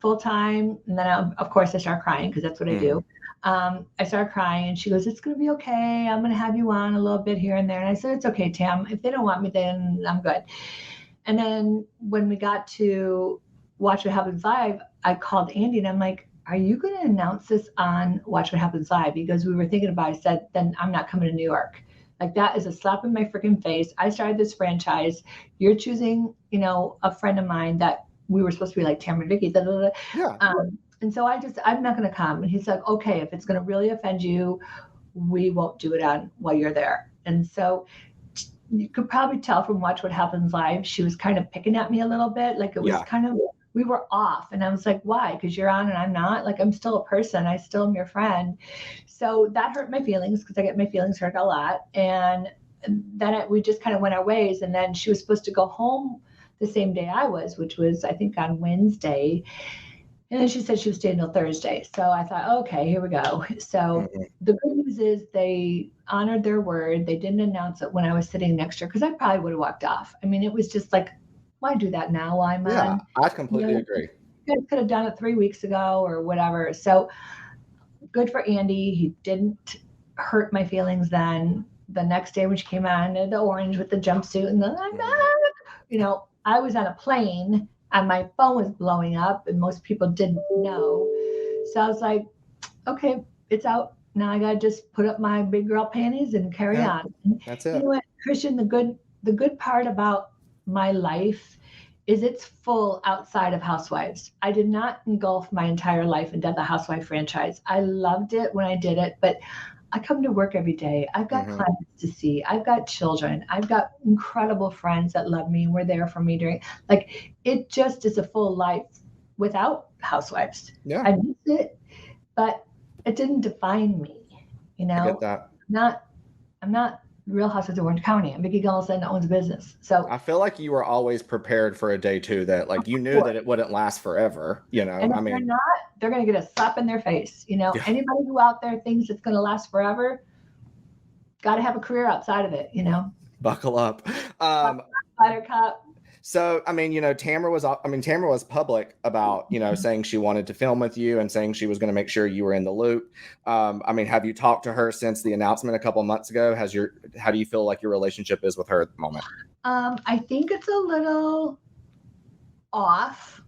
full-time. And then of course I started crying because that's what I do. I started crying and she goes, it's going to be okay. I'm going to have you on a little bit here and there. And I said, it's okay, Tam. If they don't want me, then I'm good. And then when we got to Watch What Happens Live, I called Andy and I'm like, are you going to announce this on Watch What Happens Live? Because we were thinking about it. I said, then I'm not coming to New York. That is a slap in my freaking face. I started this franchise. You're choosing, a friend of mine that we were supposed to be Tamara and Vicki. Yeah. And so I'm not going to come. And he's like, okay, if it's going to really offend you, we won't do it while you're there. And so you could probably tell from Watch What Happens Live, she was kind of picking at me a little bit. It was kind of, we were off. And I was like, why? Because you're on and I'm not. I'm still a person. I still am your friend. So that hurt my feelings because I get my feelings hurt a lot. And then we just kind of went our ways. And then she was supposed to go home the same day I was, which was, I think, on Wednesday. And then she said she was staying until Thursday. So I thought, okay, here we go. So the good news is they honored their word. They didn't announce it when I was sitting next to her because I probably would have walked off. I mean, it was just why do that now while I'm on? I completely agree. You could have done it 3 weeks ago or whatever. So good for Andy. He didn't hurt my feelings then. The next day when she came on, the orange with the jumpsuit and I was on a plane and my phone was blowing up and most people didn't know. So I was like, okay, it's out. Now I gotta just put up my big girl panties and carry on. That's it. You know what, Christian, the good part about my life is it's full outside of Housewives. I did not engulf my entire life into the Housewife franchise. I loved it when I did it, but I come to work every day. I've got clients to see. I've got children. I've got incredible friends that love me and were there for me during, like, it just is a full life without Housewives. Yeah. I miss it, but it didn't define me. I get that. I'm not Real Housewives of Orange County. I'm Vicki Gunvalson that owns a business. So I feel like you were always prepared for a day two, that like you knew that it wouldn't last forever, And if they're not, they're going to get a slap in their face. Anybody who out there thinks it's going to last forever, got to have a career outside of it, Buckle up. Buttercup. So, Tamara was public about, saying she wanted to film with you and saying she was going to make sure you were in the loop. Have you talked to her since the announcement a couple of months ago? How do you feel like your relationship is with her at the moment? I think it's a little off,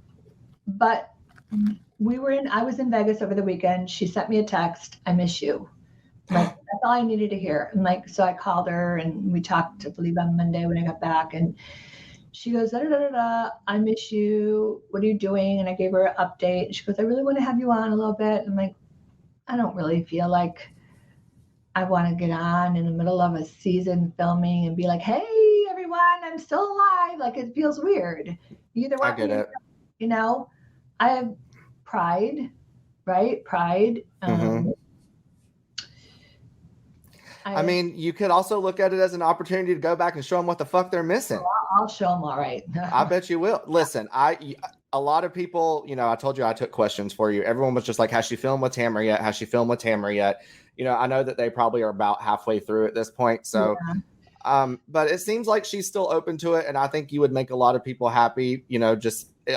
but I was in Vegas over the weekend. She sent me a text. I miss you. Like, that's all I needed to hear. And so I called her and we talked, I believe on Monday when I got back, and she goes, da, da, da, da, I miss you. What are you doing? And I gave her an update. And she goes, I really want to have you on a little bit. I'm like, I don't really feel like I want to get on in the middle of a season filming and be like, hey, everyone, I'm still alive. Like, it feels weird. You either want I get it. I have pride, right? Pride. You could also look at it as an opportunity to go back and show them what the fuck they're missing. I'll show them, all right. I bet you will. Listen, a lot of people, I told you I took questions for you. Everyone was just like, has she filmed with Tamara yet? Has she filmed with Tamara yet? I know that they probably are about halfway through at this point. So, but it seems like she's still open to it. And I think you would make a lot of people happy.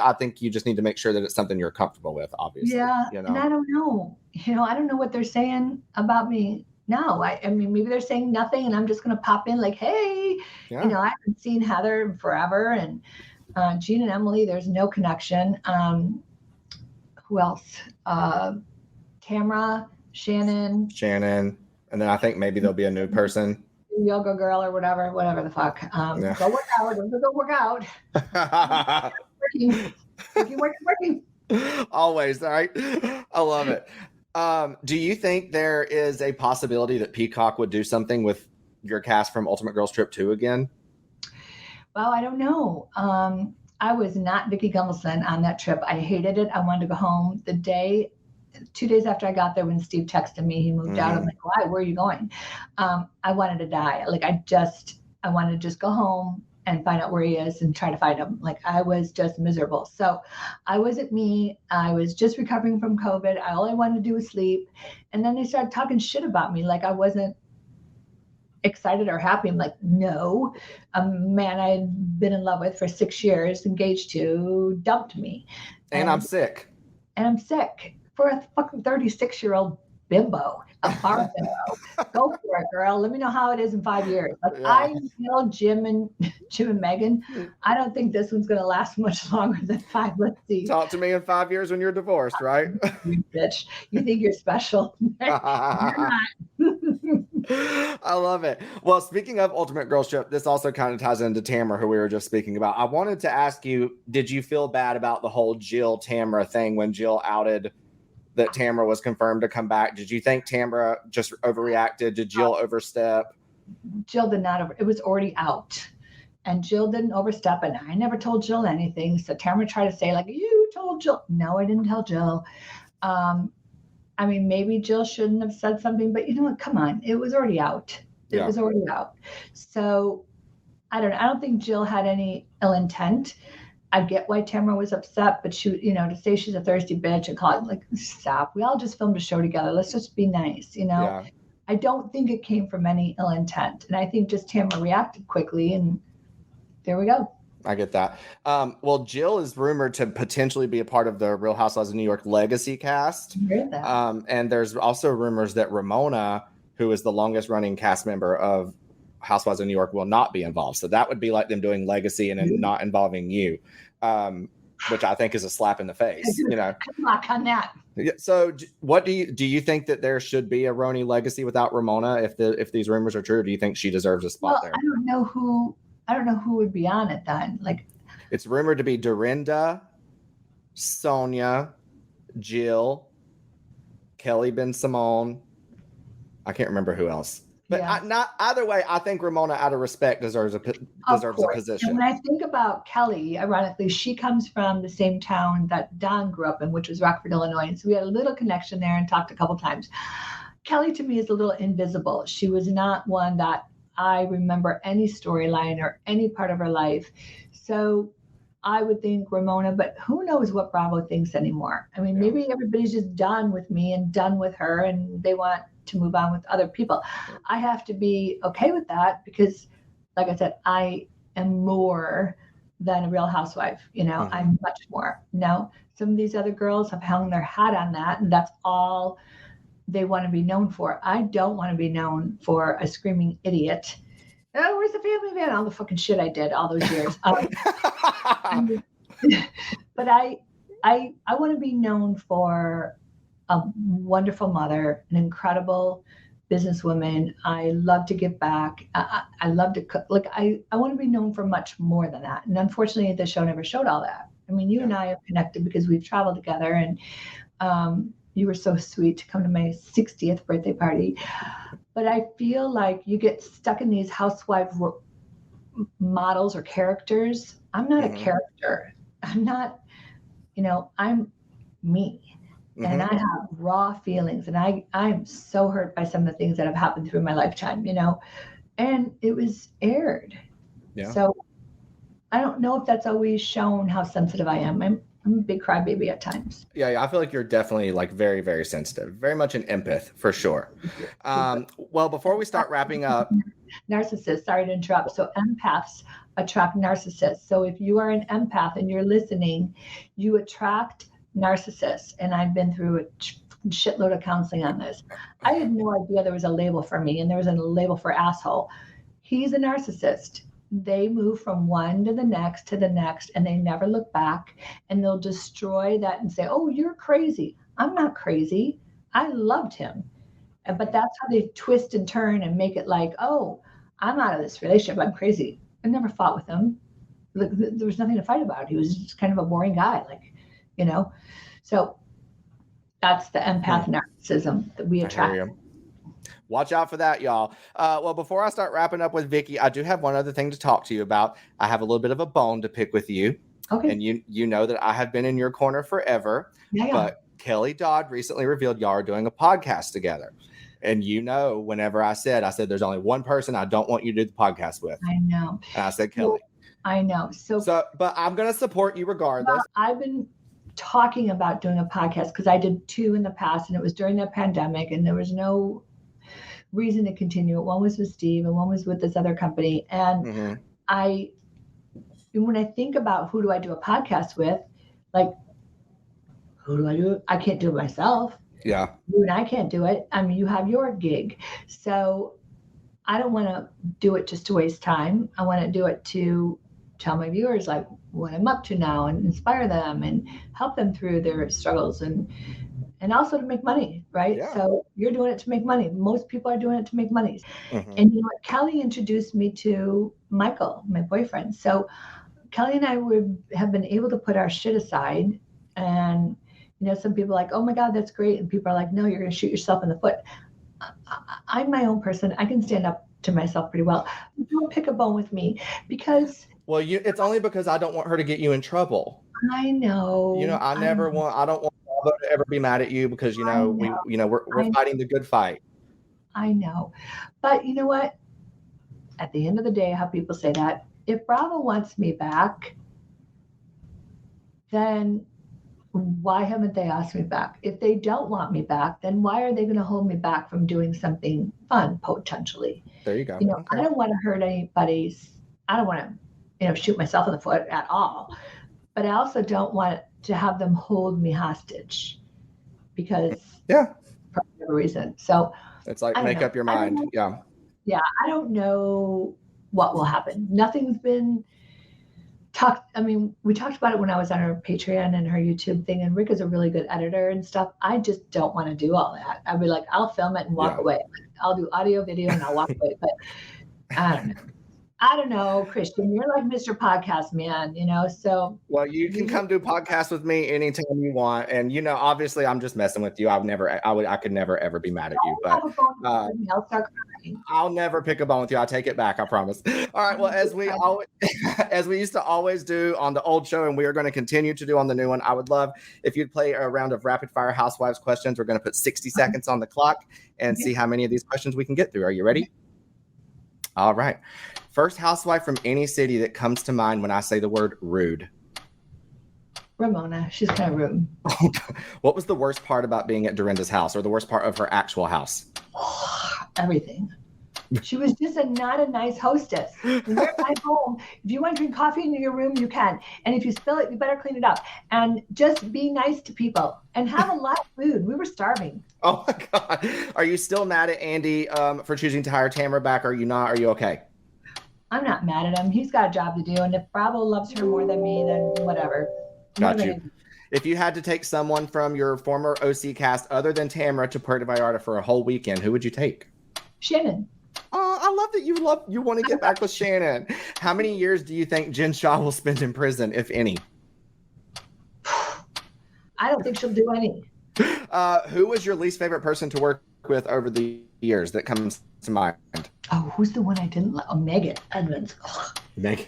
I think you just need to make sure that it's something you're comfortable with, obviously. Yeah. And I don't know. I don't know what they're saying about me. No, I mean, maybe they're saying nothing and I'm just going to pop in like, hey, I haven't seen Heather in forever. And Gene and Emily, there's no connection. Who else? Tamara, Shannon. And then I think maybe there'll be a new person. Yoga girl or whatever the fuck. Go work out. Go work out. Working. Always, all right. I love it. Do you think there is a possibility that Peacock would do something with your cast from Ultimate Girls Trip 2 again? Well, I don't know. I was not Vicki Gunvalson on that trip. I hated it. I wanted to go home. 2 days after I got there, when Steve texted me, he moved out. I'm like, why? Where are you going? I wanted to die. Like, I wanted to just go home and find out where he is and try to find him. Like, I was just miserable. So I wasn't me. I was just recovering from COVID. All I wanted to do was sleep. And then they started talking shit about me. Like, I wasn't excited or happy. I'm like, no, a man I had been in love with for 6 years, engaged to, dumped me. And I'm sick. For a fucking 36-year-old bimbo, a bar bimbo. Go for it, girl. Let me know how it is in 5 years. I know Jim and Megan. I don't think this one's going to last much longer than 5. Let's see. Talk to me in 5 years when you're divorced, right? You bitch. You think you're special. You're not. I love it. Well, speaking of Ultimate Girls Trip, this also kind of ties into Tamara, who we were just speaking about. I wanted to ask you, did you feel bad about the whole Jill Tamara thing when Jill outed that Tamara was confirmed to come back? Did you think Tamara just overreacted? Did Jill overstep? Jill did not. It was already out. And Jill didn't overstep. And I never told Jill anything. So Tamara tried to say, like, you told Jill. No, I didn't tell Jill. Maybe Jill shouldn't have said something, but you know what? Come on. It was already out. It was already out. So I don't think Jill had any ill intent. I get why Tamara was upset, but she, to say she's a thirsty bitch and call it, like, stop. We all just filmed a show together. Let's just be nice, Yeah. I don't think it came from any ill intent. And I think just Tamara reacted quickly and there we go. I get that. Well, Jill is rumored to potentially be a part of the Real Housewives of New York legacy cast. I heard that. And there's also rumors that Ramona, who is the longest running cast member of Housewives of New York, will not be involved. So that would be like them doing Legacy and then not involving you, which I think is a slap in the face. You know, Good luck on that. So what do you think that there should be a Roni Legacy without Ramona if these rumors are true? Or do you think she deserves a spot there? I don't know who would be on it then. Like, it's rumored to be Dorinda, Sonia, Jill, Kelly Ben Simone. I can't remember who else. But not either way, I think Ramona, out of respect, deserves a position. And when I think about Kelly, ironically, she comes from the same town that Don grew up in, which was Rockford, Illinois. And so we had a little connection there and talked a couple times. Kelly, to me, is a little invisible. She was not one that I remember any storyline or any part of her life. So I would think Ramona, but who knows what Bravo thinks anymore. I mean, maybe everybody's just done with me and done with her, and they want to move on with other people. I have to be okay with that because, like I said, I am more than a Real Housewife. You know, I'm much more. Now, some of these other girls have hung their hat on that, and that's all they want to be known for. I don't want to be known for a screaming idiot. Oh, where's the family man? All the fucking shit I did all those years. But I want to be known for a wonderful mother, an incredible businesswoman. I love to give back. I love to cook. Like I want to be known for much more than that. And unfortunately, the show never showed all that. I mean, you and I have connected because we've traveled together, and you were so sweet to come to my 60th birthday party. But I feel like you get stuck in these housewife models or characters. I'm not a character. I'm not, I'm me. And I have raw feelings, and I'm so hurt by some of the things that have happened through my lifetime, and it was aired. Yeah. So I don't know if that's always shown how sensitive I am. I'm a big crybaby at times. Yeah, I feel like you're definitely like very, very sensitive, very much an empath for sure. Well, before we start wrapping up. Narcissists, sorry to interrupt. So empaths attract narcissists. So if you are an empath and you're listening, you attract narcissists. And I've been through a shitload of counseling on this. I had no idea there was a label for me, and there was a label for asshole. He's a narcissist. They move from one to the next, and they never look back, and they'll destroy that and say, oh, you're crazy. I'm not crazy. I loved him. But that's how they twist and turn and make it like, oh, I'm out of this relationship. I'm crazy. I never fought with him. There was nothing to fight about. He was just kind of a boring guy, So that's the empath narcissism that we attract. Watch out for that, y'all. Well, before I start wrapping up with Vicki, I do have one other thing to talk to you about. I have a little bit of a bone to pick with you. Okay. And you know that I have been in your corner forever. Yeah. But Kelly Dodd recently revealed y'all are doing a podcast together. And whenever I said there's only one person I don't want you to do the podcast with. I know. And I said Kelly. I know. So but I'm going to support you regardless. I've been talking about doing a podcast because I did 2 in the past, and it was during the pandemic, and there was no reason to continue it. One was with Steve and one was with this other company. And when I think about who do I do a podcast with, like, who do I do it? I can't do it myself. Yeah. You and I can't do it. I mean, you have your gig. So I don't want to do it just to waste time. I want to do it to tell my viewers like what I'm up to now and inspire them and help them through their struggles and also to make money, right? Yeah. So you're doing it to make money. Most people are doing it to make money. And Kelly introduced me to Michael, my boyfriend. So Kelly and I have been able to put our shit aside. And some people are like, oh my God, that's great. And people are like, no, you're going to shoot yourself in the foot. I'm my own person. I can stand up to myself pretty well. Don't pick a bone with me because. Well, it's only because I don't want her to get you in trouble. I know. I don't want to ever be mad at you because, we're fighting the good fight. I know. But you know what? At the end of the day, how people say that, if Bravo wants me back, then why haven't they asked me back? If they don't want me back, then why are they going to hold me back from doing something fun, potentially? There you go. Okay. I don't want to hurt anybody's. I don't want to, shoot myself in the foot at all. But I also don't want to have them hold me hostage because for whatever reason. So It's like make up your mind. Yeah. Yeah, I don't know what will happen. Nothing's been talked. I mean, we talked about it when I was on her Patreon and her YouTube thing, and Rick is a really good editor and stuff. I just don't want to do all that. I'd be like, I'll film it and walk away. Like, I'll do audio, video, and I'll walk away. But I don't know, Christian. You're like Mr. Podcast Man, so. Well, you can come do podcasts with me anytime you want. And, obviously I'm just messing with you. I could never, ever be mad at you, but I'll start crying. I'll never pick a bone with you. I'll take it back. I promise. All right. Well, as we used to always do on the old show, and we are going to continue to do on the new one, I would love if you'd play a round of rapid fire Housewives questions. We're going to put 60 seconds on the clock and see how many of these questions we can get through. Are you ready? All right. First housewife from any city that comes to mind when I say the word rude. Ramona. She's kind of rude. What was the worst part about being at Dorinda's house, or the worst part of her actual house? Everything. She was just not a nice hostess. When you're at my home, if you want to drink coffee in your room, you can. And if you spill it, you better clean it up. And just be nice to people and have a lot of food. We were starving. Oh my God. Are you still mad at Andy for choosing to hire Tamara back? Or are you not? Are you okay? I'm not mad at him. He's got a job to do. And if Bravo loves her more than me, then whatever. Got you. If you had to take someone from your former OC cast other than Tamara to Puerto Vallarta for a whole weekend, who would you take? Shannon. Oh, I love that you want to get back with Shannon. How many years do you think Jen Shaw will spend in prison, if any? I don't think she'll do any. Who was your least favorite person to work with over the years that comes to mind? Oh, who's the one I didn't like? Oh, Megan Edmonds. Megan.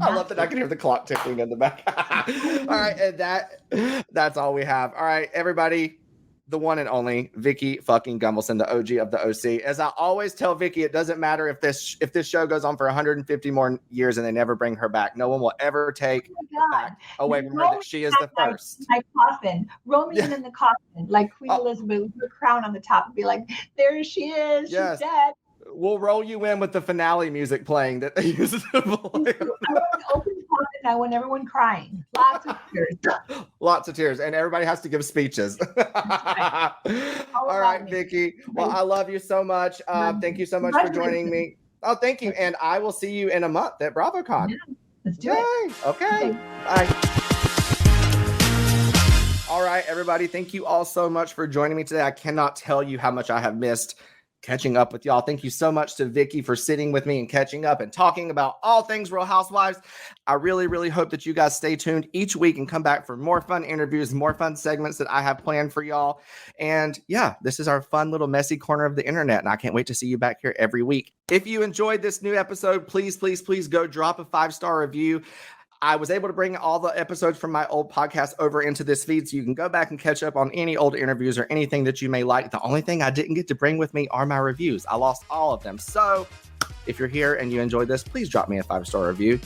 I love that I can hear the clock ticking in the back. All right, and that's all we have. All right, everybody. The one and only Vicki fucking Gunvalson, the OG of the OC. As I always tell Vicki, it doesn't matter if this show goes on for 150 more years and they never bring her back. No one will ever take the fact away from her that she is the first. My coffin. Roll me in the coffin, like Queen Elizabeth with her crown on the top, and be like, there she is. She's dead. We'll roll you in with the finale music playing that they used to play. I want an open coffin. I want everyone crying. Lots of tears. Lots of tears. And everybody has to give speeches. All right, Vicki. Well, I love you so much. Thank you so much for joining me. Oh, thank you. And I will see you in a month at BravoCon. Yeah, let's do it. Okay. Bye. All right, everybody. Thank you all so much for joining me today. I cannot tell you how much I have missed catching up with y'all. Thank you so much to Vicki for sitting with me and catching up and talking about all things Real Housewives. I really, really hope that you guys stay tuned each week and come back for more fun interviews, more fun segments that I have planned for y'all. And yeah, this is our fun little messy corner of the internet, and I can't wait to see you back here every week. If you enjoyed this new episode, please, please, please go drop a 5-star review. I was able to bring all the episodes from my old podcast over into this feed, so you can go back and catch up on any old interviews or anything that you may like. The only thing I didn't get to bring with me are my reviews. I lost all of them. So if you're here and you enjoyed this, please drop me a 5-star review.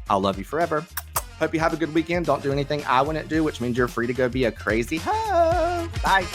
I'll love you forever. Hope you have a good weekend. Don't do anything I wouldn't do, which means you're free to go be a crazy hoe. Bye.